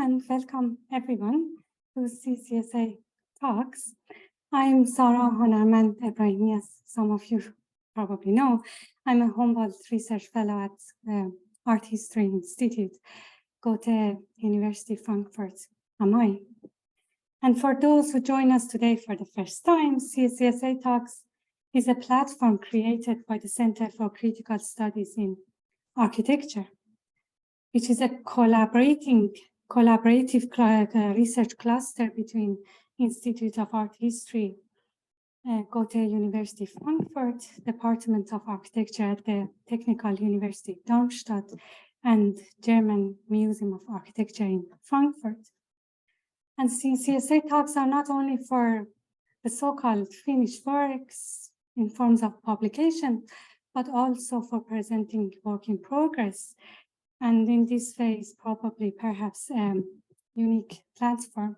and welcome everyone to CCSA Talks. I'm Sara Honarmand Ebrahimi, as some of you probably know. I'm a Humboldt Research Fellow at the Art History Institute, Goethe University, Frankfurt am Main. And for those who join us today for the first time, CCSA Talks is a platform created by the Center for Critical Studies in Architecture, which is a collaborative research cluster between Institute of Art History, Goethe University, Frankfurt, Department of Architecture at the Technical University Darmstadt, and German Museum of Architecture in Frankfurt. And CCSA talks are not only for the so-called finished works in forms of publication, but also for presenting work in progress. And in this phase, probably perhaps unique platform.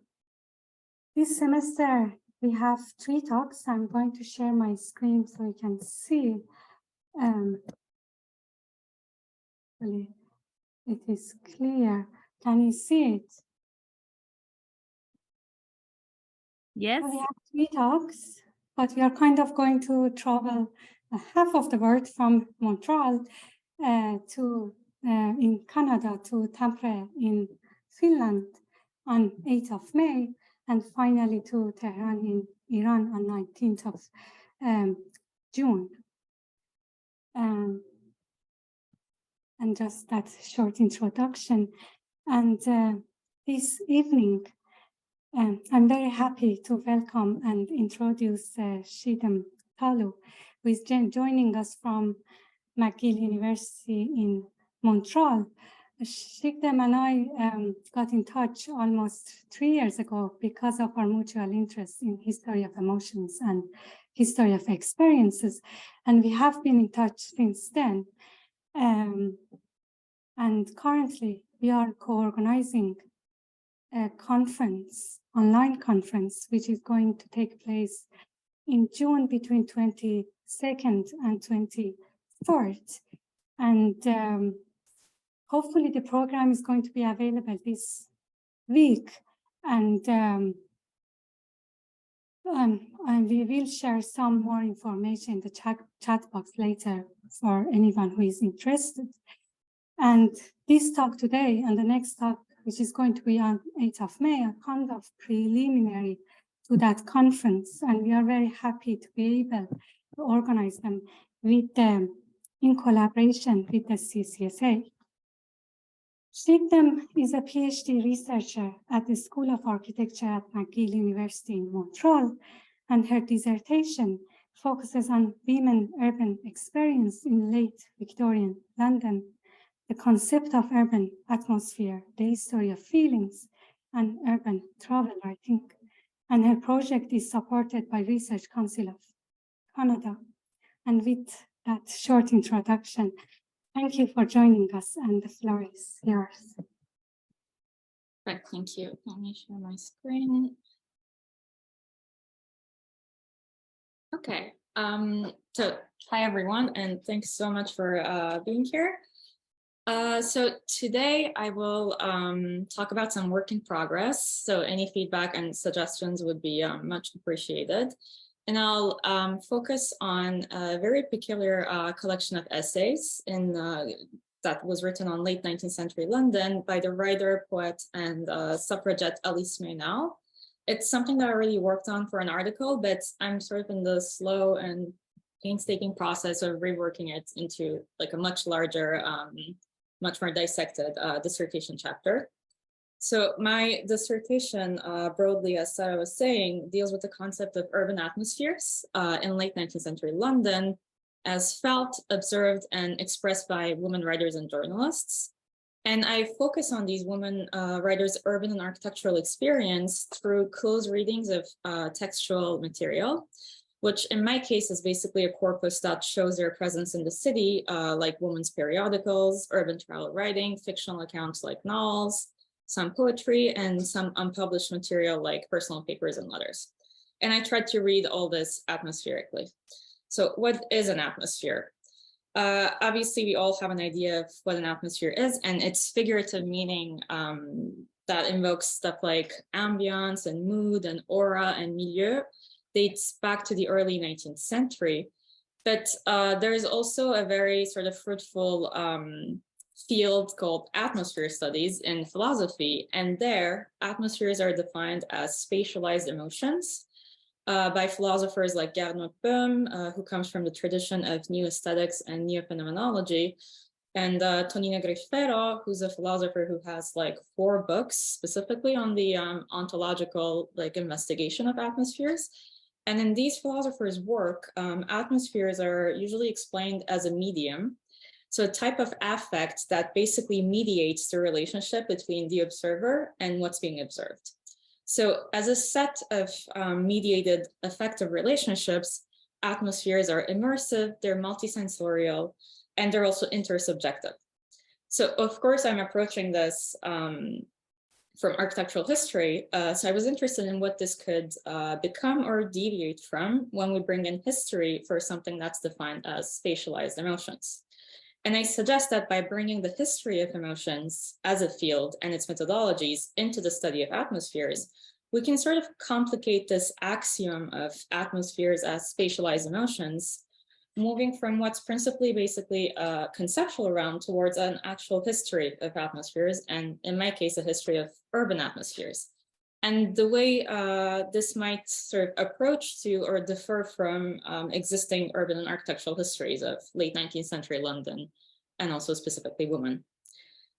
This semester, we have 3 talks. I'm going to share my screen so you can see. It is clear. Can you see it? Yes. So we have 3 talks, but we are kind of going to travel half of the world from Montreal in Canada to Tampere in Finland on 8th of May, and finally to Tehran in Iran on 19th of June. And just that short introduction. And this evening, I'm very happy to welcome and introduce Cigdem Talu, who is joining us from McGill University in Montreal. Cigdem and I got in touch almost 3 years ago because of our mutual interest in history of emotions and history of experiences. And we have been in touch since then. And currently we are co-organizing a conference, online conference, which is going to take place in June between 22nd and 24th. And hopefully the program is going to be available this week. And we will share some more information in the chat box later for anyone who is interested. And this talk today and the next talk, which is going to be on 8th of May, are kind of preliminary to that conference. And we are very happy to be able to organize them in collaboration with the CCSA. Cigdem is a PhD researcher at the School of Architecture at McGill University in Montreal, and her dissertation focuses on women urban experience in late Victorian London, the concept of urban atmosphere, the history of feelings, and urban travel writing. And her project is supported by Research Council of Canada. And with that short introduction, thank you for joining us, and the floor is yours. Right, thank you. Let me share my screen. Okay, so hi everyone, and thanks so much for being here. So today I will talk about some work in progress. So any feedback and suggestions would be much appreciated. And I'll focus on a very peculiar collection of essays that was written on late 19th century London by the writer, poet, and suffragette Alice Meynell. It's something that I already worked on for an article, but I'm sort of in the slow and painstaking process of reworking it into like a much larger, much more dissected dissertation chapter. So my dissertation, broadly, as Sara was saying, deals with the concept of urban atmospheres in late 19th century London as felt, observed, and expressed by women writers and journalists. And I focus on these women writers' urban and architectural experience through close readings of textual material, which in my case is basically a corpus that shows their presence in the city, like women's periodicals, urban travel writing, fictional accounts like novels, some poetry, and some unpublished material like personal papers and letters. And I tried to read all this atmospherically. So what is an atmosphere? Obviously, we all have an idea of what an atmosphere is, and its figurative meaning that invokes stuff like ambiance and mood and aura and milieu dates back to the early 19th century. But there is also a very sort of fruitful field called atmosphere studies in philosophy. And there, atmospheres are defined as spatialized emotions by philosophers like Gernot, Böhme, who comes from the tradition of new aesthetics and neo-phenomenology, and Tonino Griffero, who's a philosopher who has like 4 books specifically on the ontological like investigation of atmospheres. And in these philosophers' work, atmospheres are usually explained as a medium. So a type of affect that basically mediates the relationship between the observer and what's being observed. So as a set of mediated affective relationships, atmospheres are immersive, they're multisensorial, and they're also intersubjective. So of course, I'm approaching this from architectural history. So I was interested in what this could become or deviate from when we bring in history for something that's defined as spatialized emotions. And I suggest that by bringing the history of emotions as a field and its methodologies into the study of atmospheres, we can sort of complicate this axiom of atmospheres as spatialized emotions, moving from what's principally basically a conceptual realm towards an actual history of atmospheres, and in my case, a history of urban atmospheres. And the way this might sort of approach to or differ from existing urban and architectural histories of late 19th century London, and also specifically women.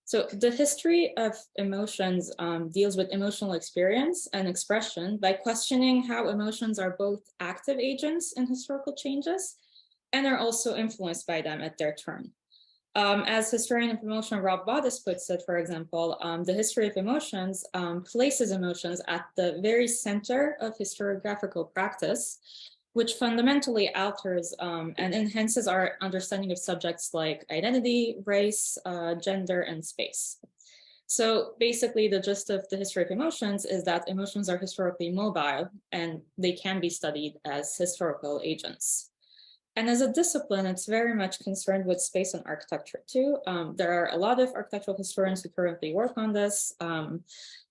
So the history of emotions deals with emotional experience and expression by questioning how emotions are both active agents in historical changes and are also influenced by them at their turn. As historian of emotion Rob Bodice puts it, for example, the history of emotions places emotions at the very center of historiographical practice, which fundamentally alters and enhances our understanding of subjects like identity, race, gender, and space. So basically, the gist of the history of emotions is that emotions are historically mobile and they can be studied as historical agents. And as a discipline, it's very much concerned with space and architecture too. There are a lot of architectural historians who currently work on this.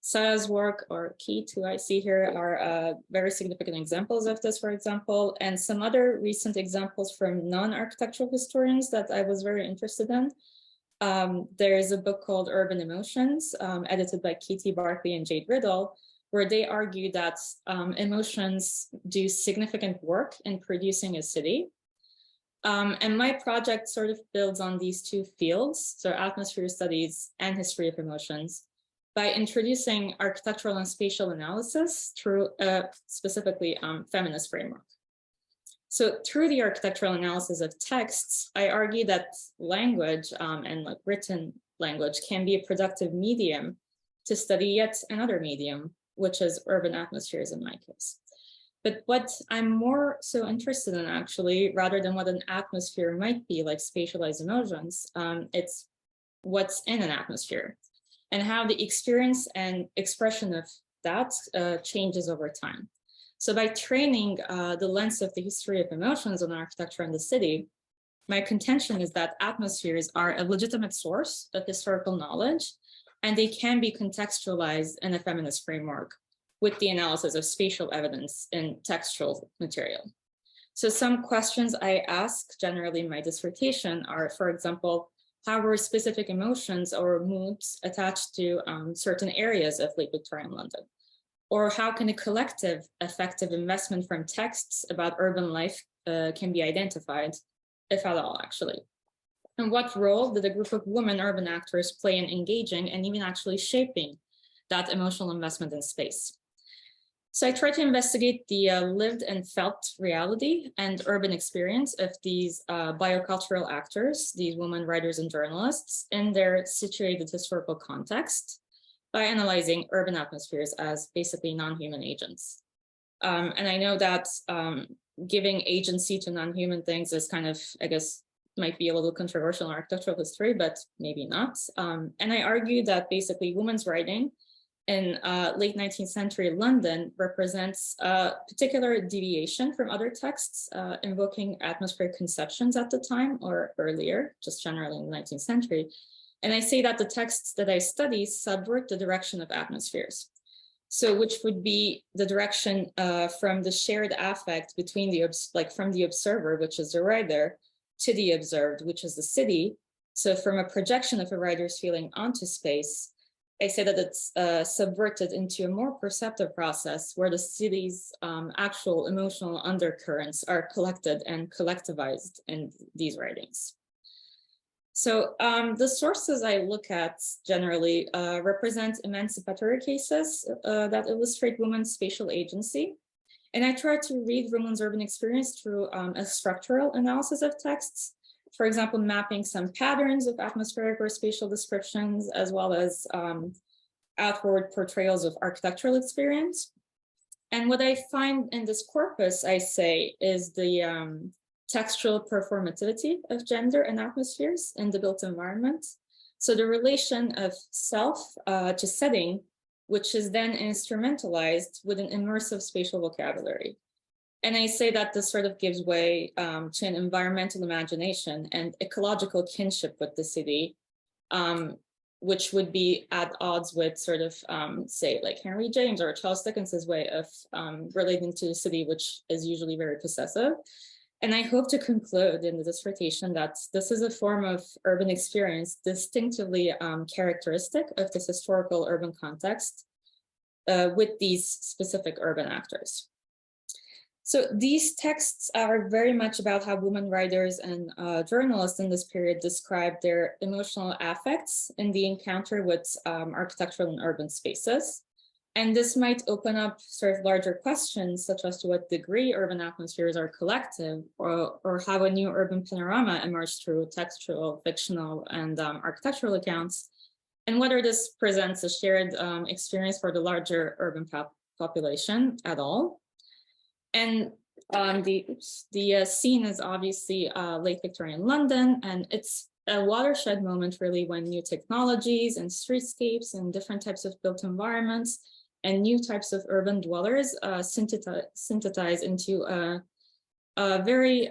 Sara's work, or Keith, who I see here, are very significant examples of this, for example, and some other recent examples from non-architectural historians that I was very interested in. There's a book called Urban Emotions, edited by Katie Barkley and Jade Riddle, where they argue that emotions do significant work in producing a city. And my project sort of builds on these 2 fields, so atmosphere studies and history of emotions, by introducing architectural and spatial analysis through a specifically feminist framework. So through the architectural analysis of texts, I argue that language and like written language can be a productive medium to study yet another medium, which is urban atmospheres in my case. But what I'm more so interested in actually, rather than what an atmosphere might be like spatialized emotions, it's what's in an atmosphere and how the experience and expression of that changes over time. So by training the lens of the history of emotions on architecture and the city, my contention is that atmospheres are a legitimate source of historical knowledge, and they can be contextualized in a feminist framework with the analysis of spatial evidence in textual material. So some questions I ask generally in my dissertation are, for example, how were specific emotions or moods attached to certain areas of late Victorian London? Or how can a collective effective investment from texts about urban life can be identified, if at all, actually? And what role did a group of women urban actors play in engaging and even actually shaping that emotional investment in space? So I try to investigate the lived and felt reality and urban experience of these biocultural actors, these women writers and journalists, in their situated historical context by analyzing urban atmospheres as basically non-human agents. And I know that giving agency to non-human things is kind of, I guess, might be a little controversial in architectural history, but maybe not. And I argue that basically women's writing in late 19th century London represents a particular deviation from other texts invoking atmospheric conceptions at the time or earlier, just generally in the 19th century. And I say that the texts that I study subvert the direction of atmospheres. So which would be the direction from the shared affect between from the observer, which is the writer, to the observed, which is the city. So from a projection of a writer's feeling onto space, I say that it's subverted into a more perceptive process where the city's actual emotional undercurrents are collected and collectivized in these writings. So the sources I look at generally represent emancipatory cases that illustrate women's spatial agency. And I try to read women's urban experience through a structural analysis of texts. For example, mapping some patterns of atmospheric or spatial descriptions, as well as outward portrayals of architectural experience. And what I find in this corpus, I say, is the textual performativity of gender and atmospheres in the built environment. So the relation of self to setting, which is then instrumentalized with an immersive spatial vocabulary. And I say that this sort of gives way to an environmental imagination and ecological kinship with the city, which would be at odds with sort of, say, like Henry James or Charles Dickens's way of relating to the city, which is usually very possessive. And I hope to conclude in the dissertation that this is a form of urban experience distinctively characteristic of this historical urban context with these specific urban actors. So these texts are very much about how women writers and journalists in this period describe their emotional affects in the encounter with architectural and urban spaces. And this might open up sort of larger questions, such as to what degree urban atmospheres are collective, or how a new urban panorama emerged through textual, fictional, and architectural accounts, and whether this presents a shared experience for the larger urban population at all. And the scene is obviously late Victorian London, and it's a watershed moment really when new technologies and streetscapes and different types of built environments and new types of urban dwellers synthesize into a very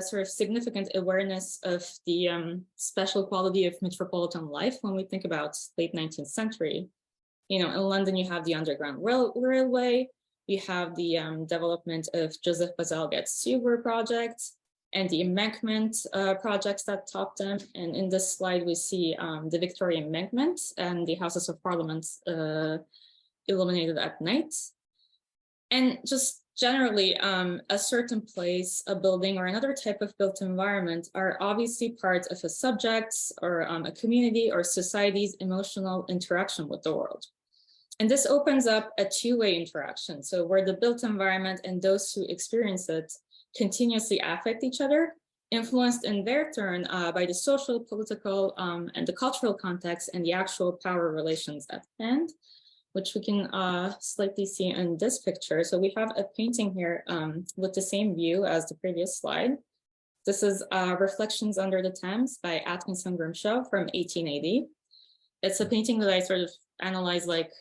sort of significant awareness of the special quality of metropolitan life when we think about late 19th century. You know, in London, you have the Underground Railway, you have the development of Joseph Bazalgette's sewer project and the embankment projects that topped them. And in this slide, we see the Victorian embankment and the Houses of Parliament illuminated at night. And just generally, a certain place, a building, or another type of built environment are obviously part of a subject's or a community or society's emotional interaction with the world. And this opens up a two-way interaction. So where the built environment and those who experience it continuously affect each other, influenced in their turn by the social, political, and the cultural context and the actual power relations at hand, which we can slightly see in this picture. So we have a painting here with the same view as the previous slide. This is Reflections Under the Thames by Atkinson Grimshaw from 1880. It's a painting that I sort of analyze like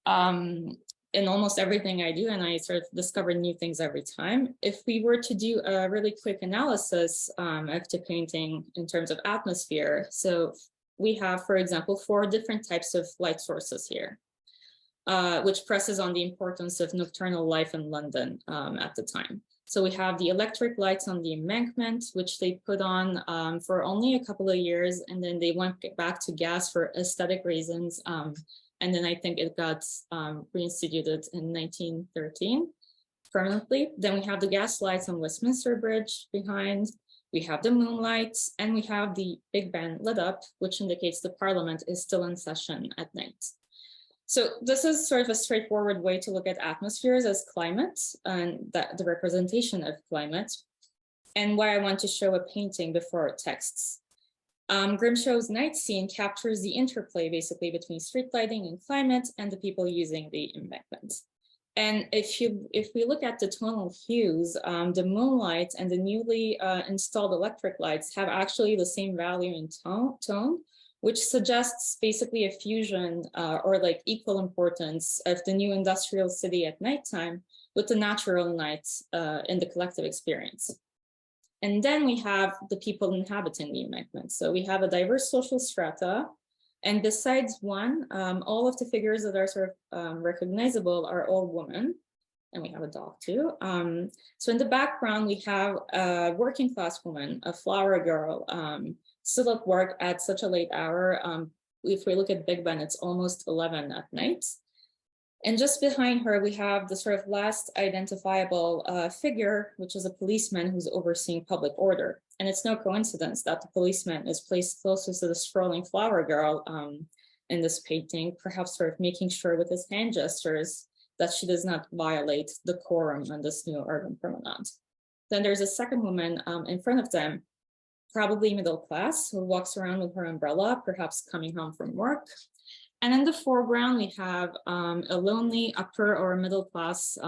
in almost everything I do, and I sort of discover new things every time. If we were to do a really quick analysis of the painting in terms of atmosphere, so we have, for example, 4 different types of light sources here, which presses on the importance of nocturnal life in London at the time. So we have the electric lights on the embankment, which they put on for only a couple of years, and then they went back to gas for aesthetic reasons. And then I think it got reinstituted in 1913 permanently. Then we have the gas lights on Westminster Bridge behind. We have the moonlight, and we have the Big Ben lit up, which indicates the Parliament is still in session at night. So this is sort of a straightforward way to look at atmospheres as climate and the representation of climate, and why I want to show a painting before texts. Grimshaw's night scene captures the interplay basically between street lighting and climate and the people using the embankment. And if we look at the tonal hues, the moonlight and the newly installed electric lights have actually the same value in tone, which suggests basically a fusion or like equal importance of the new industrial city at nighttime with the natural night in the collective experience. And then we have the people inhabiting the embankment. So we have a diverse social strata. And besides one, all of the figures that are sort of recognizable are all women. And we have a dog too. So in the background, we have a working class woman, a flower girl, still at work at such a late hour. If we look at Big Ben, it's almost 11 at night. And just behind her, we have the sort of last identifiable figure, which is a policeman who's overseeing public order. And it's no coincidence that the policeman is placed closest to the sprawling flower girl in this painting, perhaps sort of making sure with his hand gestures that she does not violate the quorum on this new urban promenade. Then there's a second woman in front of them, probably middle class, who walks around with her umbrella, perhaps coming home from work. And in the foreground, we have a lonely upper or middle class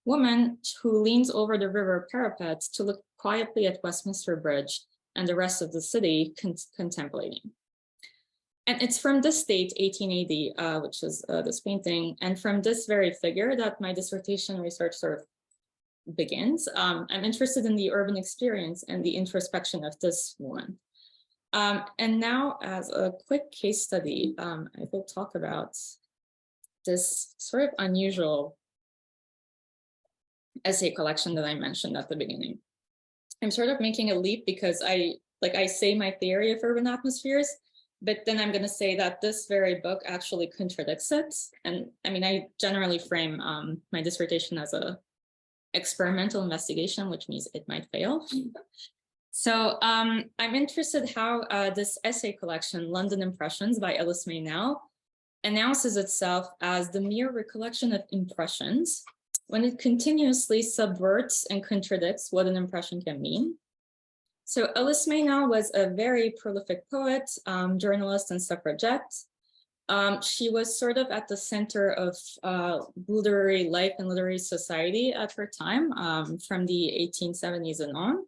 woman who leans over the river parapet to look quietly at Westminster Bridge and the rest of the city contemplating. And it's from this date, 1880, which is this painting, and from this very figure that my dissertation research sort of begins. I'm interested in the urban experience and the introspection of this woman. And now, as a quick case study, I will talk about this sort of unusual essay collection that I mentioned at the beginning. I'm sort of making a leap because I say my theory of urban atmospheres, but then I'm going to say that this very book actually contradicts it. And I mean, I generally frame my dissertation as a experimental investigation, which means it might fail. So I'm interested how this essay collection, London Impressions by Ellis Maynell, announces itself as the mere recollection of impressions when it continuously subverts and contradicts what an impression can mean. So Ellis Maynell was a very prolific poet, journalist, and suffragette. She was sort of at the center of literary life and literary society at her time, from the 1870s and on.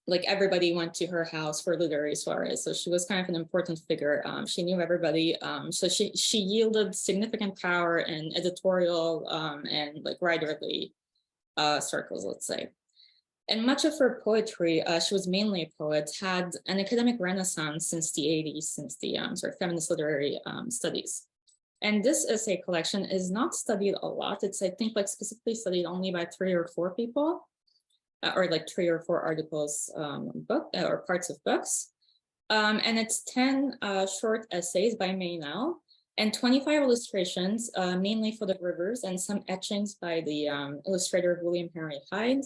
Like everybody went to her house for literary soirees, so she was kind of an important figure. She knew everybody, so she yielded significant power in editorial and like writerly circles, let's say. And much of her poetry, she was mainly a poet, had an academic renaissance since the 80s, since the sort of feminist literary studies. And this essay collection is not studied a lot. It's, I think, like specifically studied only by 3 or 4 people, or like 3 or 4 articles, or parts of books. And it's 10 short essays by Maynell and 25 illustrations, mainly photographers and some etchings by the illustrator William Henry Hyde.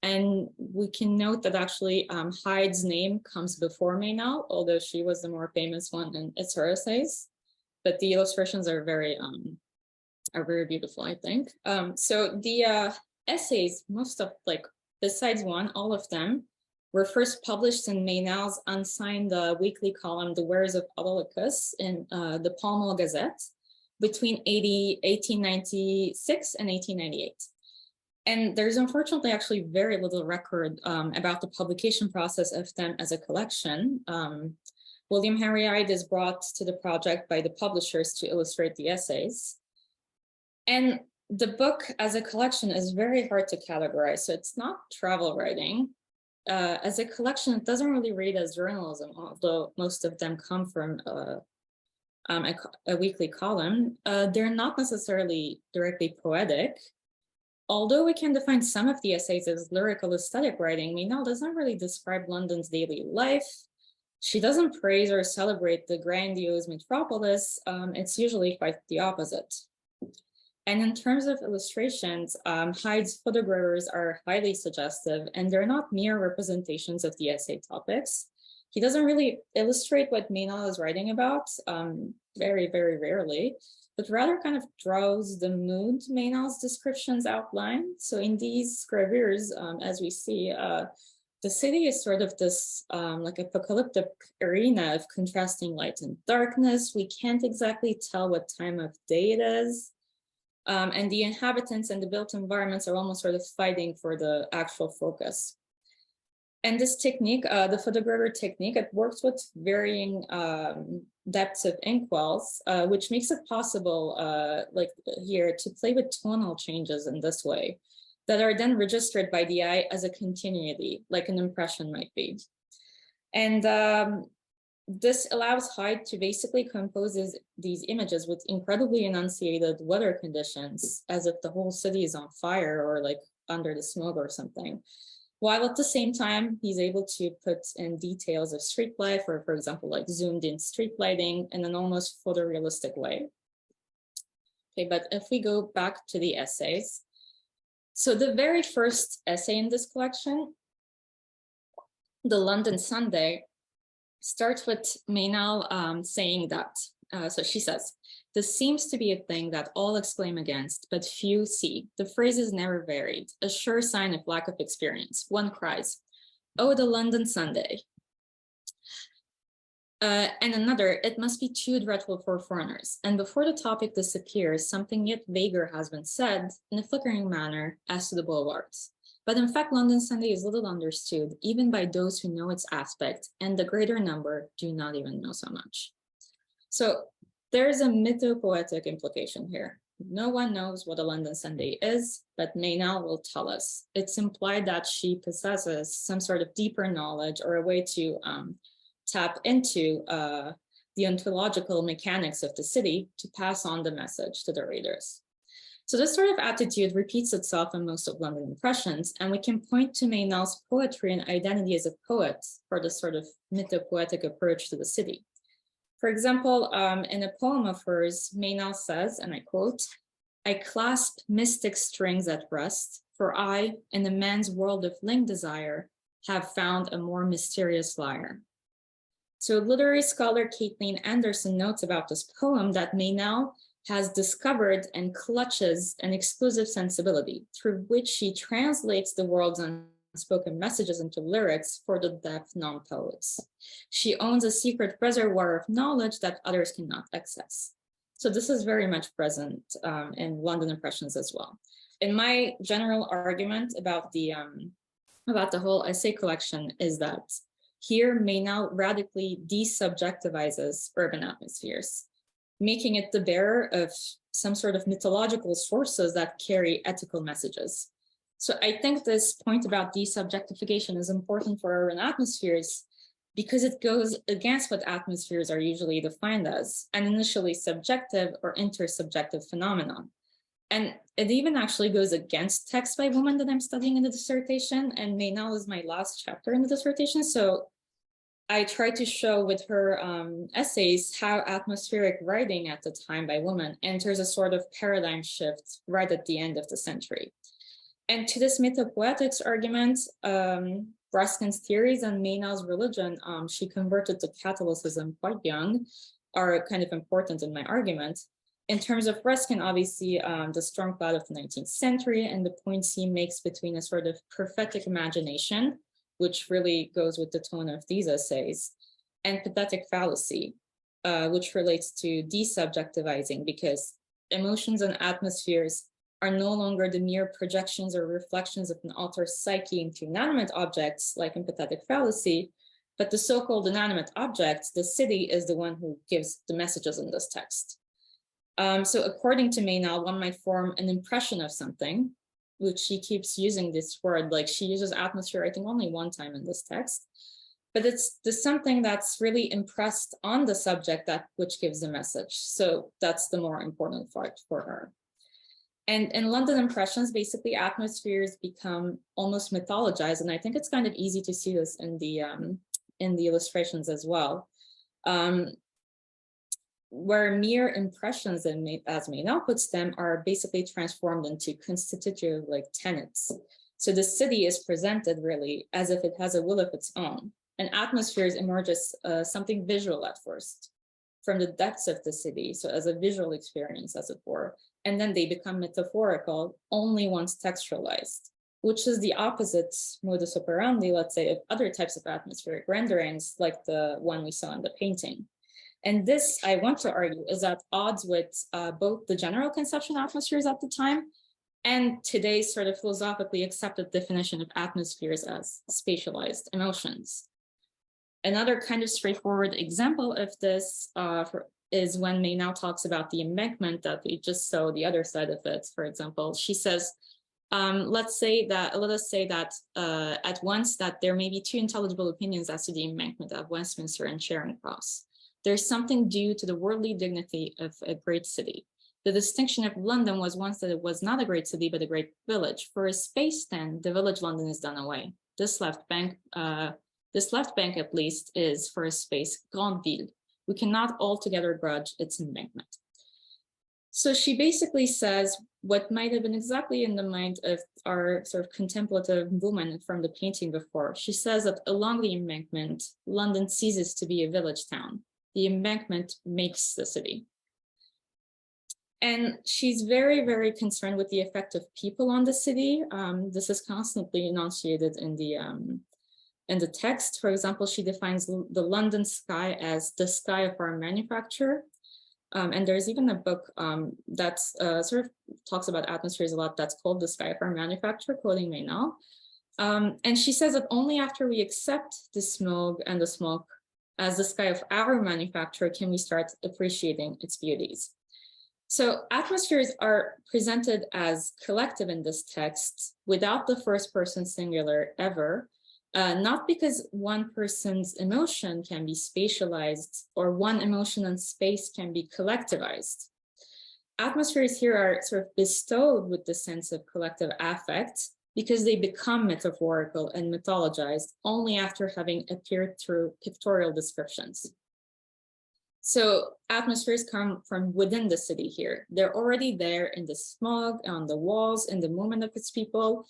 And we can note that actually Hyde's name comes before Maynell, although she was the more famous one and it's her essays. But the illustrations are very beautiful, I think. So the essays, most of besides one, all of them were first published in Maynell's unsigned weekly column, The Wares of Autolycus, in the Pall Mall Gazette between 1896 and 1898. And there's unfortunately actually very little record about the publication process of them as a collection. William Henry Hyde is brought to the project by the publishers to illustrate the essays. And the book as a collection is very hard to categorize. So it's not travel writing. As a collection, it doesn't really read as journalism, although most of them come from a weekly column. They're not necessarily directly poetic. Although we can define some of the essays as lyrical aesthetic writing, Maynell doesn't really describe London's daily life. She doesn't praise or celebrate the grandiose metropolis. It's usually quite the opposite. And in terms of illustrations, Hyde's photographers are highly suggestive, and they're not mere representations of the essay topics. He doesn't really illustrate what Maynell is writing about, very, very rarely, but rather kind of draws the mood Maynell's descriptions outline. So in these gravures, as we see, the city is sort of this like apocalyptic arena of contrasting light and darkness. We can't exactly tell what time of day it is. And the inhabitants and the built environments are almost sort of fighting for the actual focus. And this technique, the photographer technique, it works with varying depths of inkwells, which makes it possible, like here, to play with tonal changes in this way. that are then registered by the eye as a continuity, like an impression might be. And this allows Hyde to basically compose these images with incredibly enunciated weather conditions, as if the whole city is on fire or like under the smoke or something. While at the same time, he's able to put in details of street life, or for example, like zoomed in street lighting in an almost photorealistic way. Okay, but if we go back to the essays, so the very first essay in this collection, The London Sunday, starts with Meynell saying that, so she says, "This seems to be a thing that all exclaim against, but few see. The phrase is never varied, a sure sign of lack of experience. One cries, 'Oh, the London Sunday.' And another, 'It must be too dreadful for foreigners.' And before the topic disappears, something yet vaguer has been said in a flickering manner as to the boulevards. But in fact, London Sunday is little understood, even by those who know its aspect, and the greater number do not even know so much." So there's a mythopoetic implication here. No one knows what a London Sunday is, but Meynell will tell us. It's implied that she possesses some sort of deeper knowledge or a way to tap into the ontological mechanics of the city to pass on the message to the readers. So this sort of attitude repeats itself in most of London Impressions, and we can point to Meynell's poetry and identity as a poet for this sort of mythopoetic approach to the city. For example, in a poem of hers, Meynell says, and I quote, "I clasp mystic strings at rest, for I, in the man's world of linked desire, have found a more mysterious lyre." So literary scholar Caitlin Anderson notes about this poem that Meynell has discovered and clutches an exclusive sensibility through which she translates the world's unspoken messages into lyrics for the deaf non-poets. She owns a secret reservoir of knowledge that others cannot access. So this is very much present in London Impressions as well. In my general argument about the whole essay collection is that here Meynell radically desubjectivizes urban atmospheres, making it the bearer of some sort of mythological sources that carry ethical messages. So I think this point about desubjectification is important for urban atmospheres because it goes against what atmospheres are usually defined as, an initially subjective or intersubjective phenomenon. And it even actually goes against texts by women that I'm studying in the dissertation, and Meynell is my last chapter in the dissertation. So I try to show with her essays how atmospheric writing at the time by women enters a sort of paradigm shift right at the end of the century. And to this mythopoetics argument, Ruskin's theories and Meynell's religion, she converted to Catholicism quite young, are kind of important in my argument. In terms of Ruskin, obviously, the storm cloud of the 19th century and the points he makes between a sort of prophetic imagination, which really goes with the tone of these essays, and pathetic fallacy, which relates to desubjectivizing, because emotions and atmospheres are no longer the mere projections or reflections of an author's psyche into inanimate objects, like in pathetic fallacy, but the so-called inanimate object, the city, is the one who gives the messages in this text. So according to Meynell, one might form an impression of something, which she keeps using this word, like she uses atmosphere, I think only one time in this text, but it's the something that's really impressed on the subject which gives the message. So that's the more important part for her. And in London Impressions, basically atmospheres become almost mythologized. And I think it's kind of easy to see this in the illustrations as well. Where mere impressions, as Meynell puts them, are basically transformed into constitutive like tenets. So the city is presented really as if it has a will of its own. And atmospheres emerge as something visual at first from the depths of the city, so as a visual experience, as it were. And then they become metaphorical only once textualized, which is the opposite modus operandi, let's say, of other types of atmospheric renderings, like the one we saw in the painting. And this, I want to argue, is at odds with both the general conception of atmospheres at the time and today's sort of philosophically accepted definition of atmospheres as spatialized emotions. Another kind of straightforward example of this is when Meynell talks about the embankment that we just saw the other side of it. For example, she says, Let us say that at once that there may be two intelligible opinions as to the embankment of Westminster and Charing Cross. There's something due to the worldly dignity of a great city. The distinction of London was once that it was not a great city, but a great village. For a space then, the village London is done away. This left bank at least is for a space grande ville. We cannot altogether grudge its embankment. So she basically says what might have been exactly in the mind of our sort of contemplative woman from the painting before. She says that along the embankment, London ceases to be a village town. The embankment makes the city. And she's very, very concerned with the effect of people on the city. This is constantly enunciated in the text. For example, she defines the London sky as the sky of our manufacture. And there's even a book that sort of talks about atmospheres a lot that's called The Sky of Our Manufacture, quoting Maynard. And she says that only after we accept the smoke and the smoke as the sky of our manufacture can we start appreciating its beauties. So atmospheres are presented as collective in this text without the first person singular ever, not because one person's emotion can be spatialized or one emotion and space can be collectivized. Atmospheres here are sort of bestowed with the sense of collective affect because they become metaphorical and mythologized only after having appeared through pictorial descriptions. So atmospheres come from within the city here. They're already there in the smog, on the walls, in the movement of its people.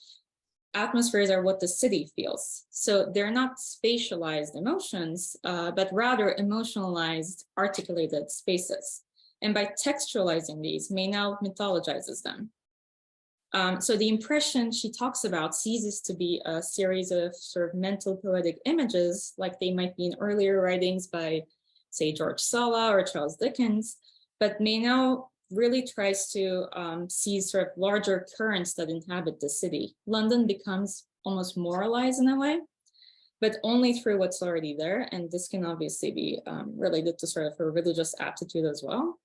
Atmospheres are what the city feels. So they're not spatialized emotions, but rather emotionalized, articulated spaces. And by textualizing these, Maynard mythologizes them. So the impression she talks about ceases to be a series of sort of mental poetic images, like they might be in earlier writings by, say, George Sala or Charles Dickens, but Maynard really tries to see sort of larger currents that inhabit the city. London becomes almost moralized in a way, but only through what's already there. And this can obviously be related to sort of a religious aptitude as well.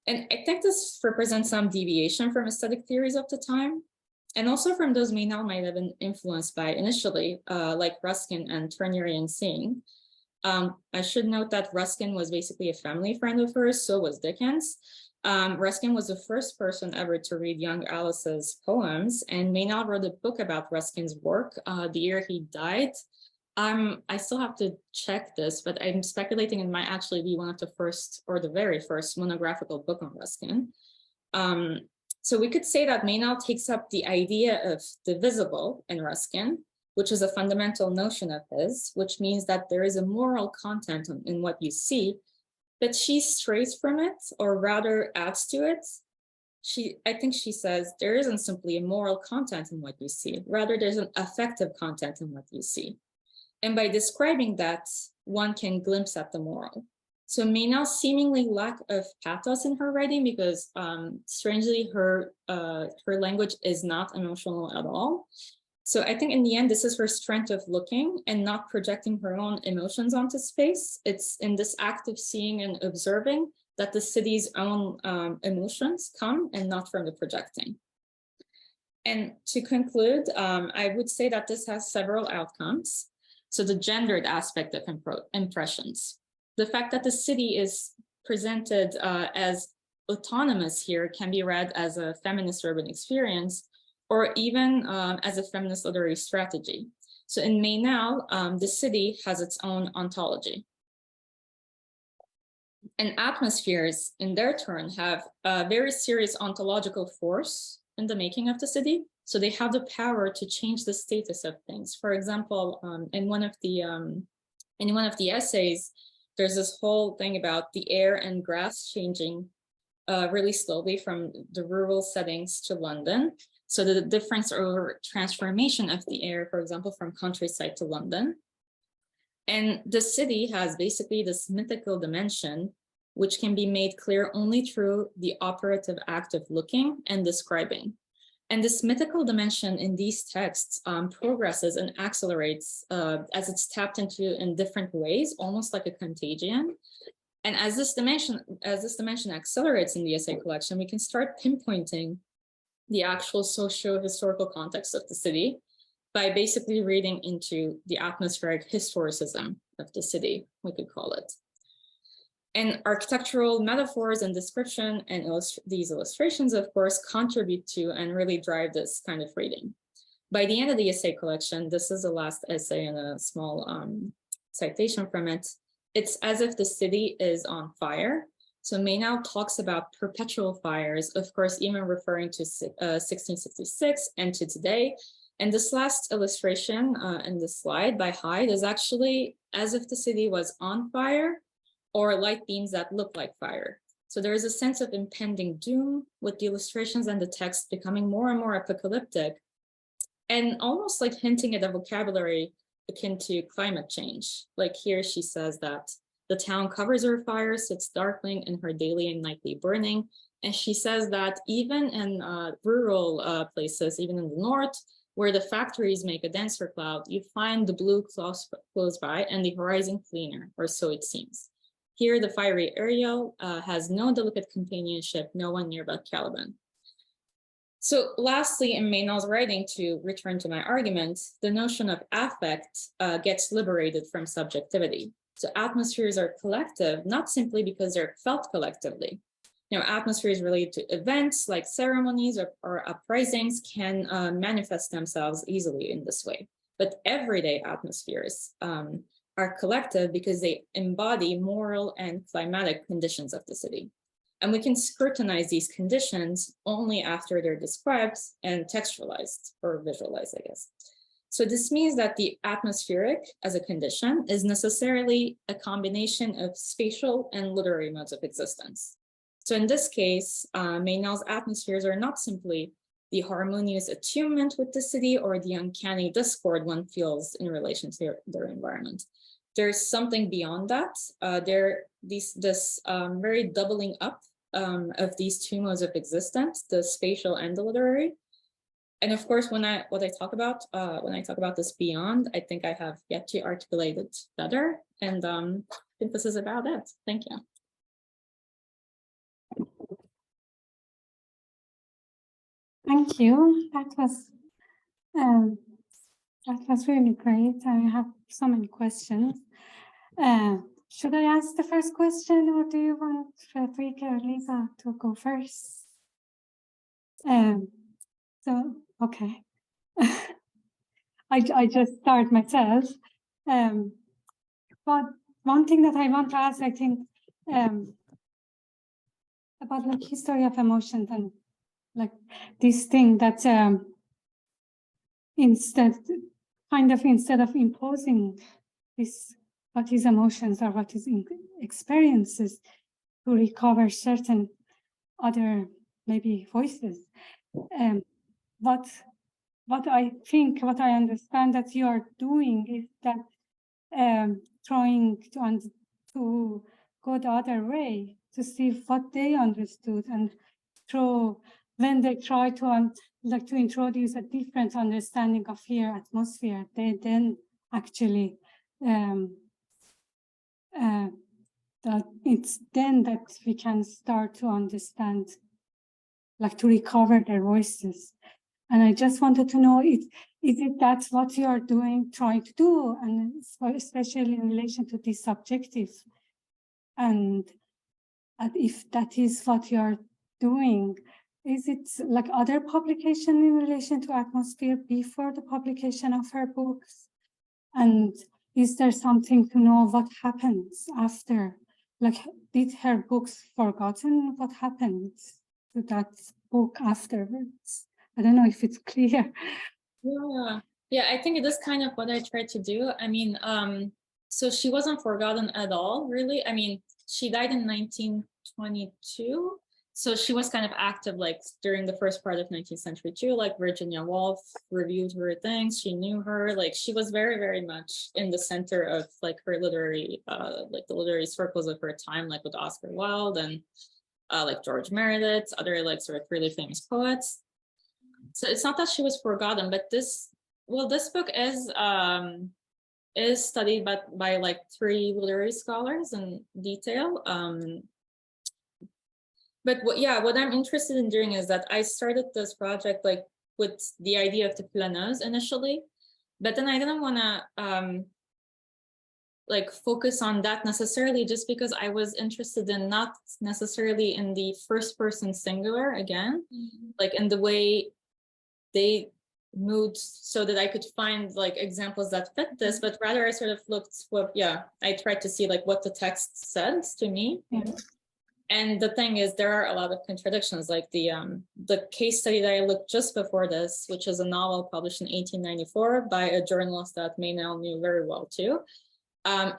And I think this represents some deviation from aesthetic theories of the time, and also from those Maynard might have been influenced by initially, like Ruskin and Turnerian seeing. I should note that Ruskin was basically a family friend of hers, so was Dickens. Ruskin was the first person ever to read young Alice's poems, and Maynard wrote a book about Ruskin's work the year he died. I still have to check this, but I'm speculating it might actually be one of the first or the very first monographical book on Ruskin. So we could say that Maynard takes up the idea of the visible in Ruskin, which is a fundamental notion of his, which means that there is a moral content in what you see, but she strays from it, or rather adds to it. I think she says there isn't simply a moral content in what you see, rather there's an affective content in what you see. And by describing that, one can glimpse at the moral. So Maynard's seemingly lack of pathos in her writing, because strangely her language is not emotional at all. So I think in the end, this is her strength of looking and not projecting her own emotions onto space. It's in this act of seeing and observing that the city's own emotions come, and not from the projecting. And to conclude, I would say that this has several outcomes. So the gendered aspect of impressions. The fact that the city is presented as autonomous here can be read as a feminist urban experience, or even as a feminist literary strategy. So in Maynard, the city has its own ontology. And atmospheres, in their turn, have a very serious ontological force in the making of the city. So they have the power to change the status of things. For example, in one of the essays, there's this whole thing about the air and grass changing really slowly from the rural settings to London. So the difference or transformation of the air, for example, from countryside to London. And the city has basically this mythical dimension, which can be made clear only through the operative act of looking and describing. And this mythical dimension in these texts progresses and accelerates as it's tapped into in different ways, almost like a contagion. And as this dimension accelerates in the essay collection, we can start pinpointing the actual socio-historical context of the city by basically reading into the atmospheric historicism of the city, we could call it. And architectural metaphors and description and these illustrations, of course, contribute to and really drive this kind of reading. By the end of the essay collection, this is the last essay and a small citation from it. It's as if the city is on fire. So Meynell talks about perpetual fires, of course, even referring to 1666 and to today. And this last illustration in this slide by Hyde is actually as if the city was on fire or light beams that look like fire. So there is a sense of impending doom with the illustrations and the text becoming more and more apocalyptic and almost like hinting at a vocabulary akin to climate change. Like here she says that the town covers her fire, sits darkling in her daily and nightly burning. And she says that even in rural places, even in the north, where the factories make a denser cloud, you find the blue close by and the horizon cleaner, or so it seems. Here, the fiery Ariel has no delicate companionship, no one near but Caliban. So lastly, in Meynell's writing, to return to my argument, the notion of affect gets liberated from subjectivity. So atmospheres are collective, not simply because they're felt collectively. You know, atmospheres related to events like ceremonies or uprisings can manifest themselves easily in this way. But everyday atmospheres are collective because they embody moral and climatic conditions of the city. And we can scrutinize these conditions only after they're described and textualized or visualized, I guess. So this means that the atmospheric as a condition is necessarily a combination of spatial and literary modes of existence. So in this case, Meynell's atmospheres are not simply the harmonious attunement with the city or the uncanny discord one feels in relation to their environment. There's something beyond that. This very doubling up of these two modes of existence, the spatial and the literary. And of course, when I talk about this beyond, I think I have yet to articulate it better. And I think this is about it. Thank you. Thank you. That was really great. I have so many questions. Should I ask the first question, or do you want Frederica or Lisa to go first? So, okay. I just start myself. But one thing that I want to ask, I think, about like history of emotions and like this thing that instead of imposing this, what is emotions or what is experiences, to recover certain other maybe voices. What I understand that you are doing is that trying to go the other way to see what they understood, and when they try to introduce a different understanding of here atmosphere, they then actually that it's then that we can start to understand, like to recover their voices. And I just wanted to know, is it that's what you are doing, trying to do, and especially in relation to this subjective, and if that is what you are doing, is it like other publication in relation to atmosphere before the publication of her books? And is there something to know what happens after? Like, did her books forgotten? What happened to that book afterwards? I don't know if it's clear. Yeah, I think it is kind of what I tried to do. I mean, so she wasn't forgotten at all, really. I mean, she died in 1922. So she was kind of active like during the first part of 19th century too, like Virginia Woolf reviewed her things. She knew her, like she was very, very much in the center of like her literary, like the literary circles of her time, like with Oscar Wilde and like George Meredith, other like sort of really famous poets. So it's not that she was forgotten, but this book is studied by like 3 literary scholars in detail. But what I'm interested in doing is that I started this project like with the idea of the planeuse initially, but then I didn't want to like focus on that necessarily, just because I was interested in not necessarily in the first person singular again, like in the way they moved, so that I could find like examples that fit this, but rather I sort of looked I tried to see like what the text says to me. And the thing is, there are a lot of contradictions, like the case study that I looked just before this, which is a novel published in 1894 by a journalist that Maynell knew very well too.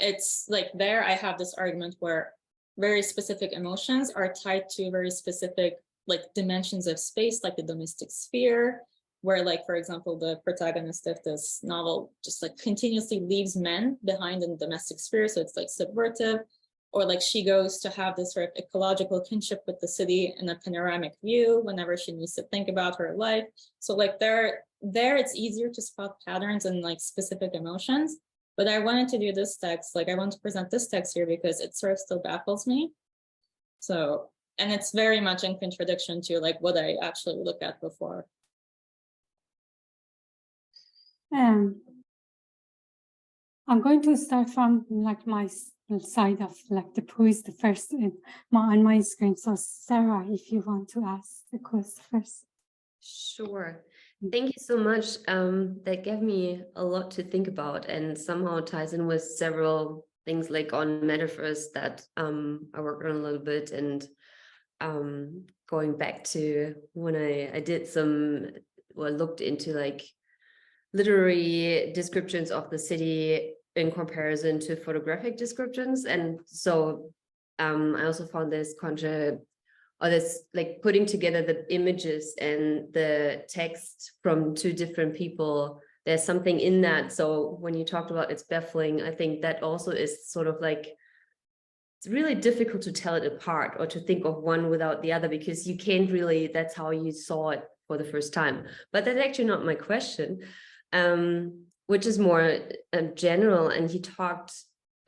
It's like there I have this argument where very specific emotions are tied to very specific like dimensions of space, like the domestic sphere, where like, for example, the protagonist of this novel just like continuously leaves men behind in the domestic sphere. So it's like subvertive, or like she goes to have this sort of ecological kinship with the city in a panoramic view whenever she needs to think about her life. So like there it's easier to spot patterns and like specific emotions. But I wanted to do this text, like I want to present this text here because it sort of still baffles me. So, and it's very much in contradiction to like what I actually looked at before. I'm going to start from like my side of like who is the first on my screen. So Sarah, if you want to ask the question first. Sure. Thank you so much. That gave me a lot to think about and somehow ties in with several things like on metaphors that I worked on a little bit, and going back to when I did looked into like literary descriptions of the city in comparison to photographic descriptions. And so I also found this like putting together the images and the text from two different people, there's something in that. So when you talked about it's baffling, I think that also is sort of like, it's really difficult to tell it apart or to think of one without the other, because you can't really, that's how you saw it for the first time. But that's actually not my question, which is more general. And he talked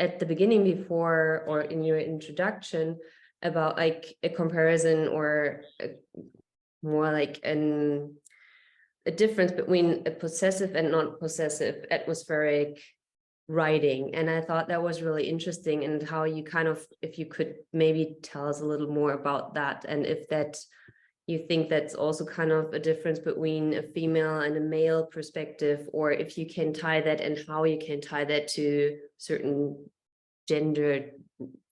at the beginning before, or in your introduction, about like a comparison or more like a difference between a possessive and non-possessive atmospheric writing. And I thought that was really interesting, and how you kind of, if you could maybe tell us a little more about that, and if that you think that's also kind of a difference between a female and a male perspective, or if you can tie that, and how you can tie that to certain gender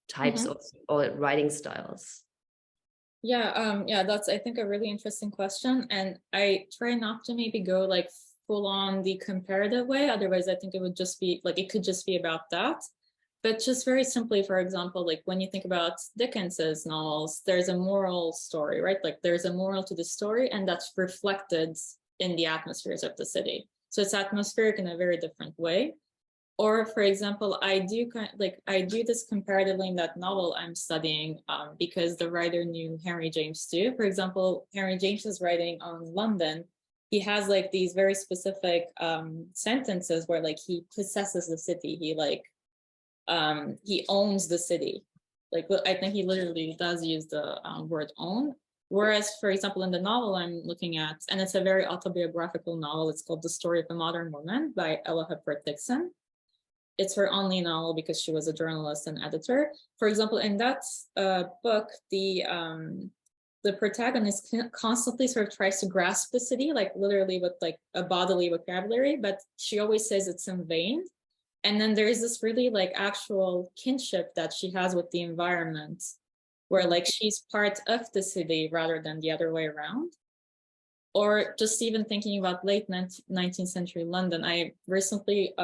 types of or writing styles. Yeah, that's I think a really interesting question, and I try not to maybe go like full on the comparative way, otherwise I think it would just be like, it could just be about that. But just very simply, for example, like when you think about Dickens's novels, there's a moral story, right? Like there's a moral to the story, and that's reflected in the atmospheres of the city. So it's atmospheric in a very different way. Or, for example, I do this comparatively in that novel I'm studying because the writer knew Henry James too. For example, Henry James's writing on London, he has like these very specific sentences where like he possesses the city. He owns the city. Like I think he literally does use the word own. Whereas, for example, in the novel I'm looking at, and it's a very autobiographical novel, it's called The Story of a Modern Woman by Ella Hupert Dixon. It's her only novel because she was a journalist and editor. For example, in that book, the protagonist constantly sort of tries to grasp the city, like literally with like a bodily vocabulary, but she always says it's in vain. And then there is this really like actual kinship that she has with the environment, where like she's part of the city rather than the other way around. Or just even thinking about late 19th century London, I recently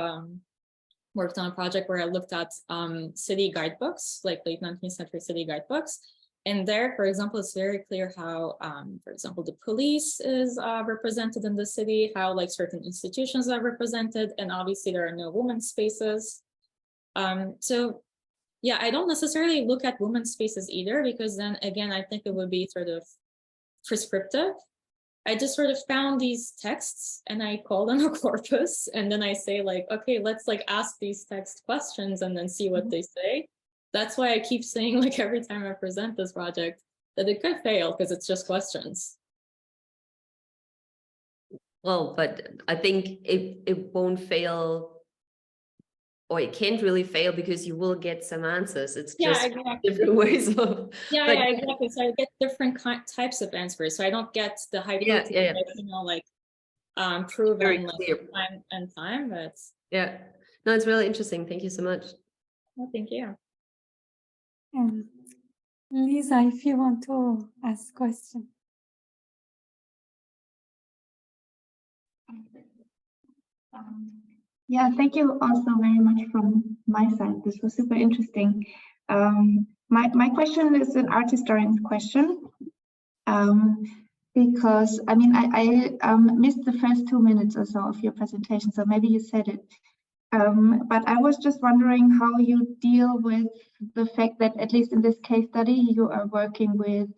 worked on a project where I looked at city guidebooks, like late 19th century city guidebooks. And there, for example, it's very clear how, for example, the police is represented in the city, how like certain institutions are represented, and obviously there are no women's spaces. So yeah, I don't necessarily look at women's spaces either, because then again, I think it would be sort of prescriptive. I just sort of found these texts and I call them a corpus, and then I say like, okay, let's like ask these text questions and then see what they say. That's why I keep saying like every time I present this project, that it could fail because it's just questions. Well, but I think it won't fail, or it can't really fail because you will get some answers. It's just exactly. different ways of. Yeah, but, exactly. So I get different types of answers. So I don't get the hypothesis, you know, like proven like time, but yeah, no, it's really interesting. Thank you so much. well, thank you. Lisa, if you want to ask a question. Yeah, thank you also very much from my side. This was super interesting. My question is an art historian's question, because I mean I missed the first 2 minutes or so of your presentation, so maybe you said it. But I was just wondering how you deal with the fact that, at least in this case study, you are working with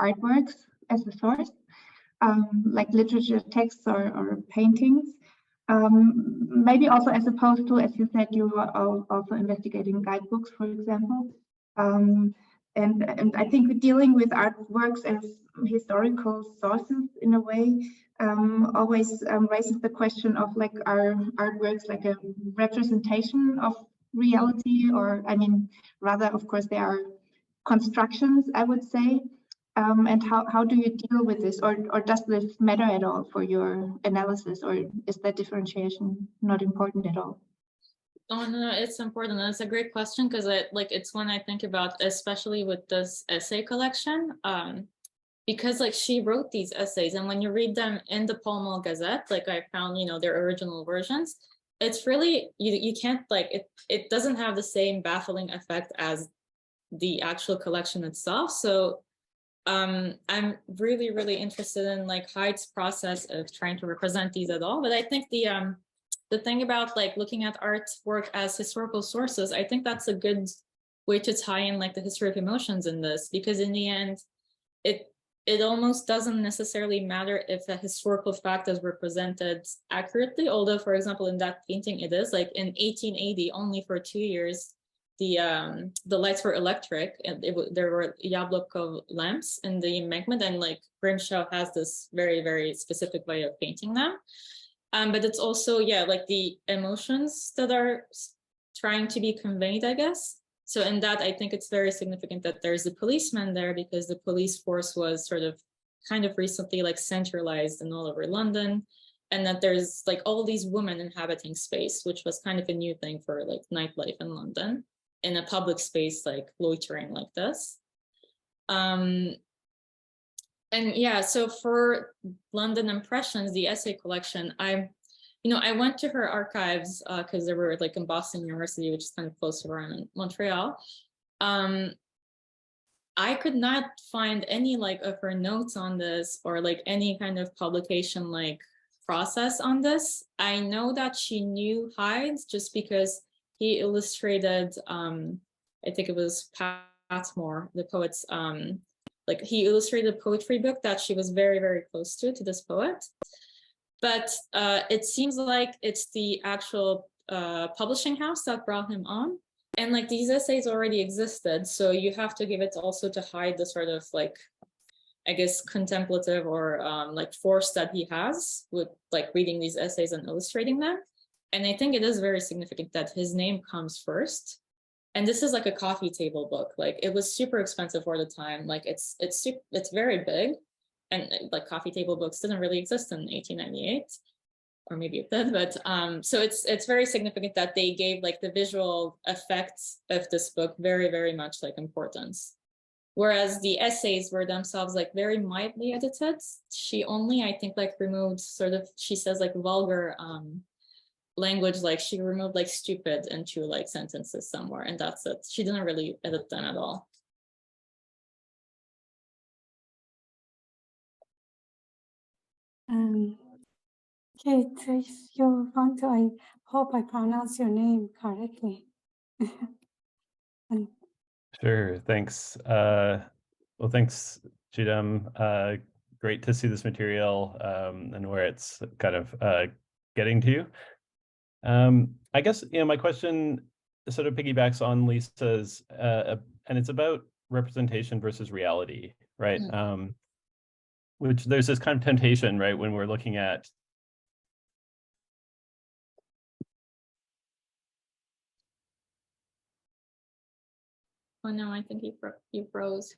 artworks as a source, like literature texts or paintings. Maybe also as opposed to, as you said, you are also investigating guidebooks, for example. And I think dealing with artworks as historical sources in a way always raises the question of, like, are artworks like a representation of reality, or, I mean, rather, of course, they are constructions, I would say. And how do you deal with this, or does this matter at all for your analysis, or is that differentiation not important at all? Oh no, it's important. That's a great question, because it's one I think about, especially with this essay collection, because like she wrote these essays, and when you read them in the Pall Mall Gazette, like I found, you know, their original versions, it's really you can't, like, it doesn't have the same baffling effect as the actual collection itself. So I'm really, really interested in like Hyde's process of trying to represent these at all. But I think the thing about like looking at artwork as historical sources, I think that's a good way to tie in like the history of emotions in this, because in the end, it almost doesn't necessarily matter if a historical fact is represented accurately. Although, for example, in that painting, it is. Like in 1880, only for 2 years, the lights were electric, and there were Jablokov lamps in the embankment, and like Grimshaw has this very, very specific way of painting them. But it's also, yeah, like the emotions that are trying to be conveyed, I guess. So in that, I think it's very significant that there's a policeman there, because the police force was sort of kind of recently like centralized and all over London, and that there's like all these women inhabiting space, which was kind of a new thing for like nightlife in London, in a public space, like loitering like this. And yeah, so for London Impressions, the essay collection, I went to her archives because they were like in Boston University, which is kind of close to where I'm in Montreal. I could not find any like of her notes on this, or like any kind of publication like process on this. I know that she knew Hyde just because he illustrated, I think it was Patmore, the poet's, like he illustrated a poetry book that she was very, very close to this poet. But it seems like it's the actual publishing house that brought him on. And like these essays already existed, so you have to give it also to Hyde the sort of like, I guess, contemplative or like force that he has with like reading these essays and illustrating them. And I think it is very significant that his name comes first. And this is like a coffee table book. Like it was super expensive for the time. Like it's very big, and like coffee table books didn't really exist in 1898. Or maybe it did, but so it's very significant that they gave like the visual effects of this book very, very much like importance. Whereas the essays were themselves like very mildly edited. She only, I think, like removed sort of, she says like vulgar language, like she removed like stupid into like sentences somewhere, and that's it. She didn't really edit them at all. Kate, if you want to, I hope I pronounce your name correctly. Sure, thanks. Well, thanks, Cigdem. Great to see this material and where it's kind of getting to. I guess, my question sort of piggybacks on Lisa's, and it's about representation versus reality, right? Mm. Which there's this kind of temptation, right, when we're looking at Oh no, I think you froze.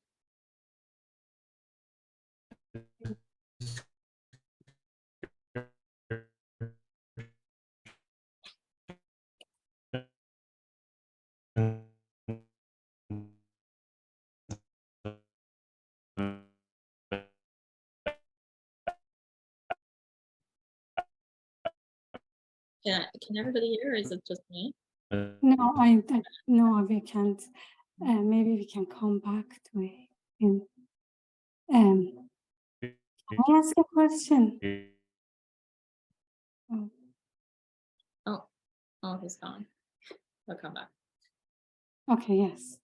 Can everybody hear, or is it just me? No, we can't. Maybe we can come back to it. Can I ask a question? Oh, he's gone. I'll come back. Okay, yes.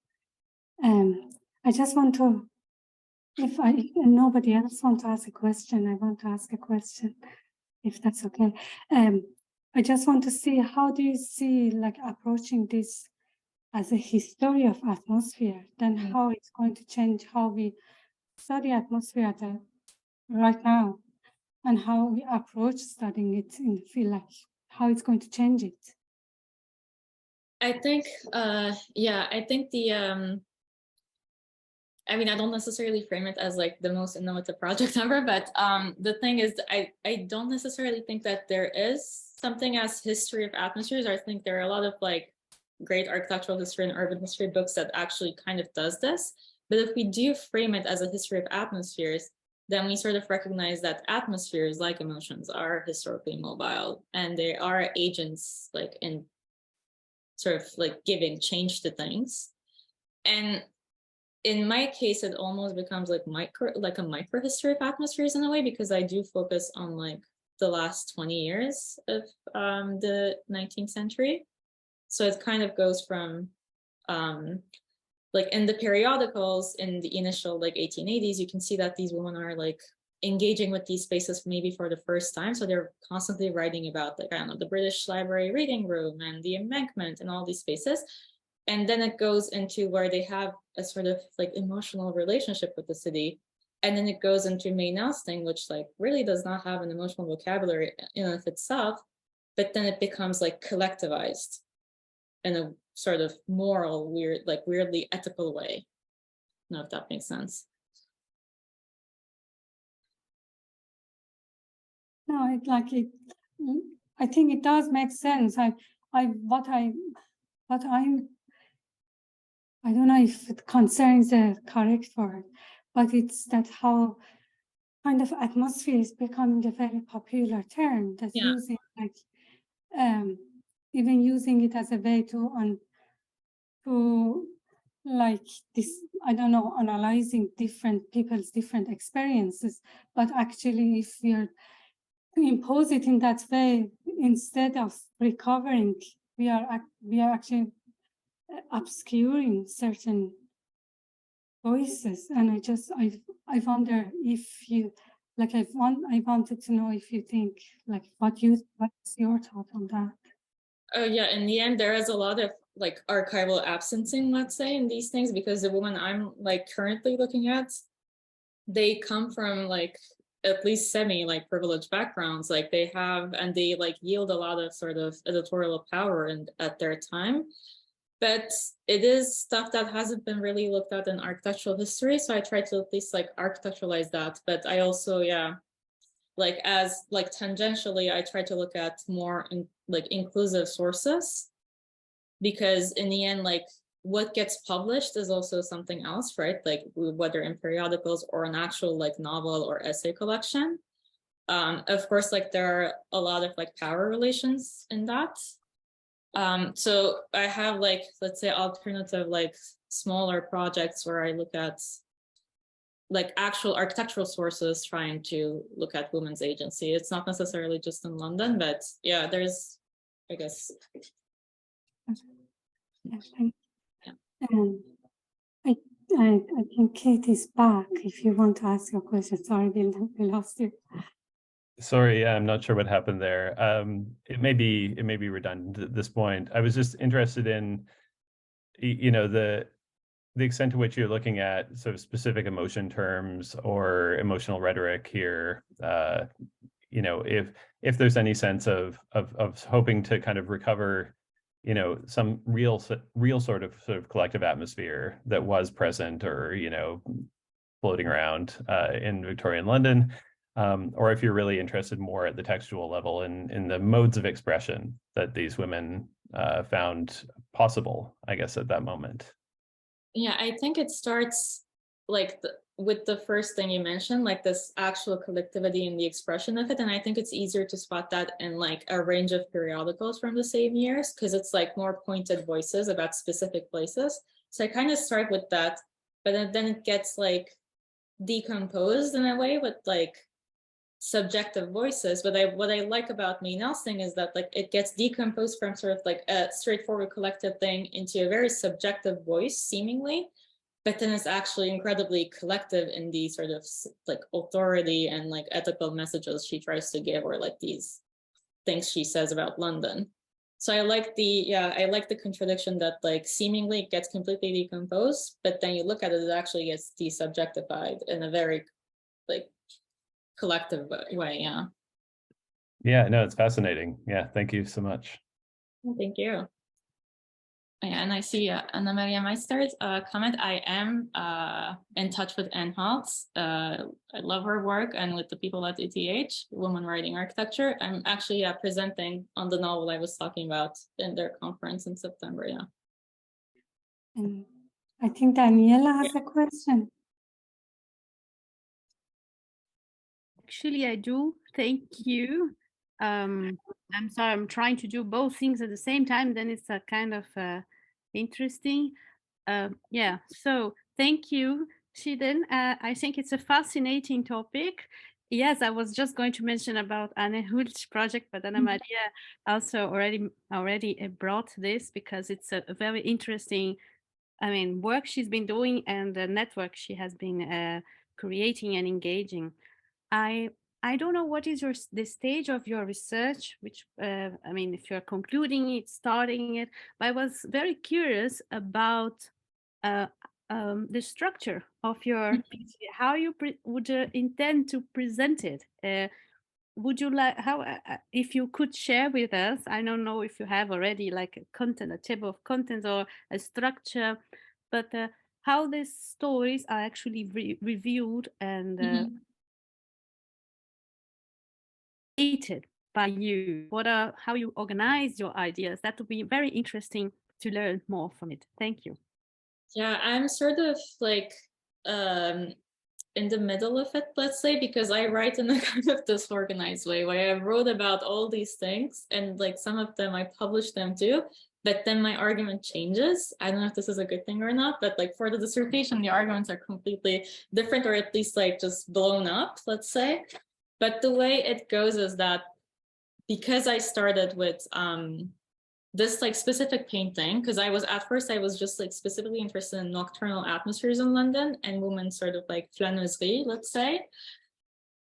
I just want to, if nobody else wants to ask a question, I want to ask a question, if that's okay. I just want to see, how do you see like approaching this as a history of atmosphere, then how it's going to change how we study atmosphere right now, and how we approach studying it in the field, like how it's going to change it? I think, yeah, I think I mean, I don't necessarily frame it as like the most innovative project ever, but the thing is, I don't necessarily think that there is something as history of atmospheres. I think there are a lot of like great architectural history and urban history books that actually kind of does this. But if we do frame it as a history of atmospheres, then we sort of recognize that atmospheres, like emotions, are historically mobile, and they are agents like in sort of like giving change to things. And in my case, it almost becomes like a micro history of atmospheres in a way, because I do focus on like the last 20 years of the 19th century. So it kind of goes from like in the periodicals in the initial like 1880s, you can see that these women are like engaging with these spaces maybe for the first time. So they're constantly writing about like, I don't know, the British Library reading room and the embankment and all these spaces. And then it goes into where they have a sort of like emotional relationship with the city. And then it goes into Meynellsting, which like really does not have an emotional vocabulary in and of itself, but then it becomes like collectivized in a sort of moral, weirdly ethical way. I don't know if that makes sense. No, I think it does make sense. I don't know if it concerns the correct word, but it's that how kind of atmosphere is becoming a very popular term, that's using like even using it as a way to like this, I don't know, analyzing different people's different experiences. But actually, if we are to impose it in that way, instead of recovering, we are actually obscuring certain voices. And I wonder if you, like, I wanted to know if you think, like, what's your thought on that? Oh yeah, in the end, there is a lot of like archival absencing, let's say, in these things, because the women I'm like currently looking at, they come from like at least semi like privileged backgrounds. Like they have, and they like yield a lot of sort of editorial power at their time. But it is stuff that hasn't been really looked at in architectural history. So I try to at least like architecturalize that. But I also, like as like tangentially, I try to look at more like inclusive sources, because in the end, like what gets published is also something else, right? Like whether in periodicals or an actual like novel or essay collection. Of course, like there are a lot of like power relations in that. So I have like, let's say, alternative like smaller projects where I look at like actual architectural sources trying to look at women's agency. It's not necessarily just in London, but yeah, there's, I guess. Yeah, thank you. I think Kate is back. If you want to ask your question, sorry, we lost you. Sorry, yeah, I'm not sure what happened there. It may be redundant at this point. I was just interested in, you know, the extent to which you're looking at sort of specific emotion terms or emotional rhetoric here, you know, if there's any sense of hoping to kind of recover, you know, some real sort of collective atmosphere that was present or, you know, floating around in Victorian London, or if you're really interested more at the textual level in the modes of expression that these women found possible, I guess, at that moment. Yeah, I think it starts like with the first thing you mentioned, like this actual collectivity in the expression of it. And I think it's easier to spot that in like a range of periodicals from the same years, because it's like more pointed voices about specific places. So I kind of start with that, but then it gets like decomposed in a way with like subjective voices. What I like about May Nelson is that like it gets decomposed from sort of like a straightforward collective thing into a very subjective voice seemingly, but then it's actually incredibly collective in the sort of like authority and like ethical messages she tries to give, or like these things she says about London. So I like the contradiction that like seemingly it gets completely decomposed, but then you look at it, it actually gets desubjectified in a very like collective way. Yeah, no, it's fascinating. Yeah, thank you so much. Thank you. Yeah, and I see Anna Maria Meister's comment. I am in touch with Anne Haltz. I love her work, and with the people at ETH, Women Writing Architecture. I'm actually presenting on the novel I was talking about in their conference in September. Yeah. And I think Daniela has a question. Actually, I do. Thank you. I'm sorry, I'm trying to do both things at the same time. Then it's a kind of interesting. Yeah, so thank you, Cigdem. I think it's a fascinating topic. Yes, I was just going to mention about Anne Hult's project, but Anna Maria also already brought this because it's a very interesting, I mean, work she's been doing and the network she has been creating and engaging. I don't know what is the stage of your research, which I mean, if you're concluding it, starting it, but I was very curious about the structure of your piece, how you would intend to present it. Would you like if you could share with us? I don't know if you have already like a table of contents or a structure, but how these stories are actually reviewed and by you, how you organize your ideas. That would be very interesting to learn more from it. Thank you. Yeah, I'm sort of like in the middle of it, let's say, because I write in a kind of disorganized way where I wrote about all these things and like some of them I publish them too, but then my argument changes. I don't know if this is a good thing or not, but like for the dissertation, the arguments are completely different, or at least like just blown up, let's say. But the way it goes is that because I started with this like specific painting, because I was just like specifically interested in nocturnal atmospheres in London and women's sort of like flâneuserie, let's say.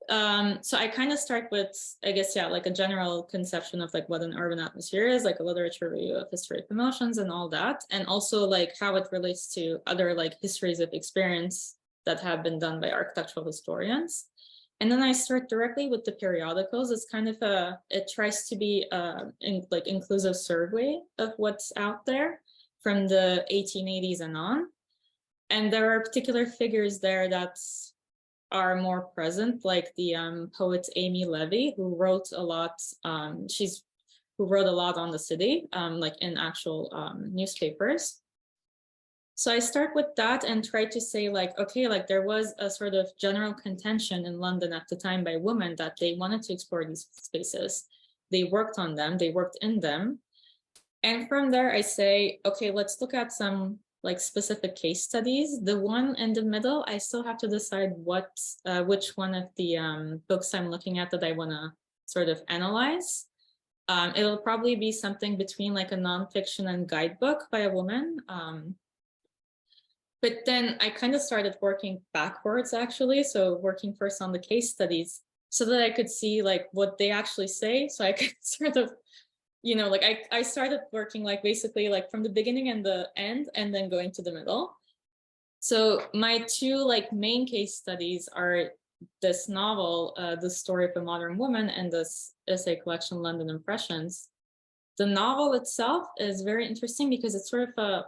So I kind of start with, I guess, yeah, like a general conception of like what an urban atmosphere is, like a literature review of history of emotions and all that, and also like how it relates to other like histories of experience that have been done by architectural historians. And then I start directly with the periodicals. It's kind of it tries to be like inclusive survey of what's out there from the 1880s and on. And there are particular figures there that are more present, like the poet Amy Levy, who wrote a lot. Who wrote a lot on the city, like in actual newspapers. So I start with that and try to say like, okay, like there was a sort of general contention in London at the time by women that they wanted to explore these spaces. They worked on them, they worked in them. And from there I say, okay, let's look at some like specific case studies. The one in the middle, I still have to decide which one of the books I'm looking at that I wanna sort of analyze. It'll probably be something between like a nonfiction and guidebook by a woman. But then I kind of started working backwards, actually. So working first on the case studies so that I could see like what they actually say. So I could sort of, you know, like I started working like basically like from the beginning and the end and then going to the middle. So my two like main case studies are this novel, The Story of a Modern Woman, and this essay collection, London Impressions. The novel itself is very interesting because it's sort of a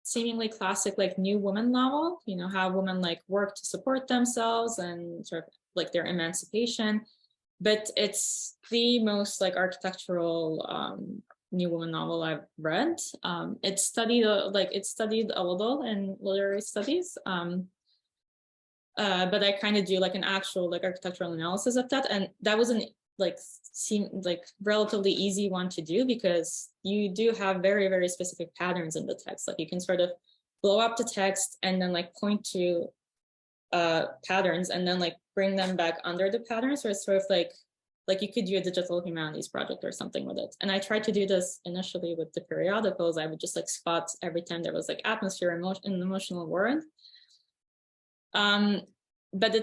seemingly classic like new woman novel, you know, how women like work to support themselves and sort of like their emancipation. But it's the most like architectural new woman novel I've read. It studied a little in literary studies, but I kind of do like an actual like architectural analysis of that, and that was an like seemed like relatively easy one to do because you do have very, very specific patterns in the text. Like you can sort of blow up the text and then like point to patterns and then like bring them back under the patterns. So it's sort of like you could do a digital humanities project or something with it. And I tried to do this initially with the periodicals. I would just like spot every time there was like atmosphere, emotion, an emotional word. But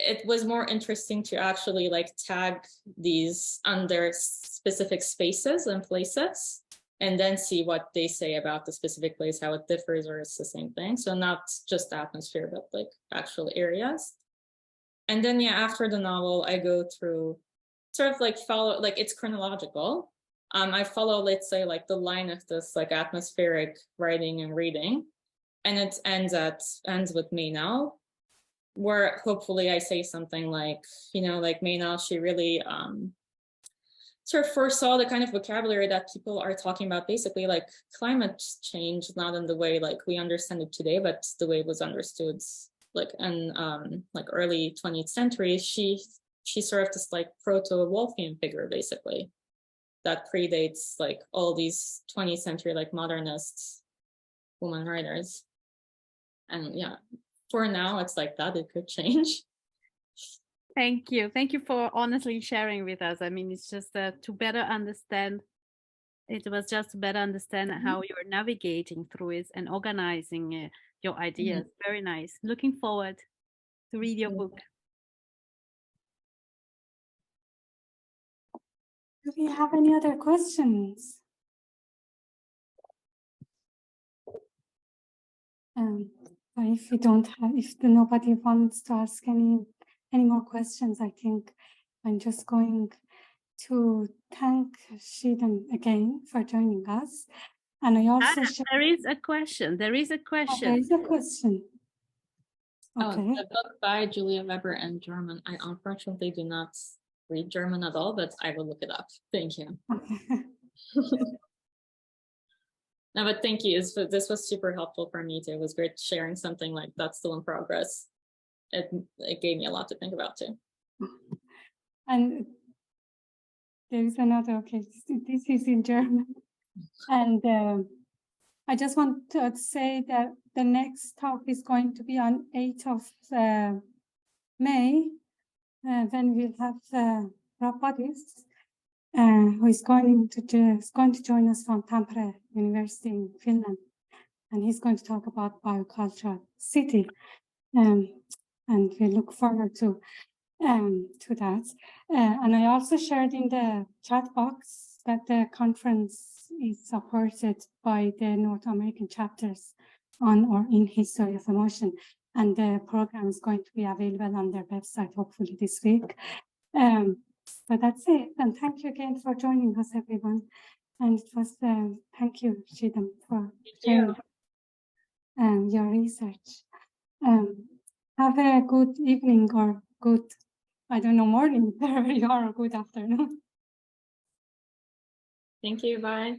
it was more interesting to actually like tag these under specific spaces and places and then see what they say about the specific place, how it differs, or it's the same thing. So not just atmosphere, but like actual areas. And then, yeah, after the novel, I go through sort of like follow, like it's chronological. I follow, let's say, like the line of this like atmospheric writing and reading, and it ends with May Now, where hopefully I say something like, you know, like May Now, she really sort of foresaw the kind of vocabulary that people are talking about, basically like climate change, not in the way like we understand it today, but the way it was understood like in like early 20th century. She's sort of this like proto-Wolfian figure, basically, that predates like all these 20th century like modernist woman writers. And yeah, for now it's like that. It could change. Thank you for honestly sharing with us. I mean, it's just to better understand. It was just to better understand how you're navigating through it and organizing your ideas. Very nice. Looking forward to read your book. Do we have any other questions? But if you don't have, if nobody wants to ask any more questions, I think I'm just going to thank Cigdem again for joining us. And I also there is a question. There is a question. There is a question. Okay. Oh, the book by Julia Weber in German. I unfortunately do not read German at all, but I will look it up. Thank you. Okay. No, but thank you. This was super helpful for me too. It was great sharing something like that's still in progress. It gave me a lot to think about too. And there is another, okay, this is in German. And I just want to say that the next talk is going to be on 8th of May, when we'll have Ortis, who is going to join us from Tampere University in Finland, and he's going to talk about biocultural city, and we look forward to that. And I also shared in the chat box that the conference is supported by the North American chapters on or in history of emotion, and the program is going to be available on their website hopefully this week. So that's it, and thank you again for joining us, everyone. And it was thank you, Cigdem, for sharing your research. Have a good evening or good, I don't know, morning wherever you are, or good afternoon. Thank you. Bye.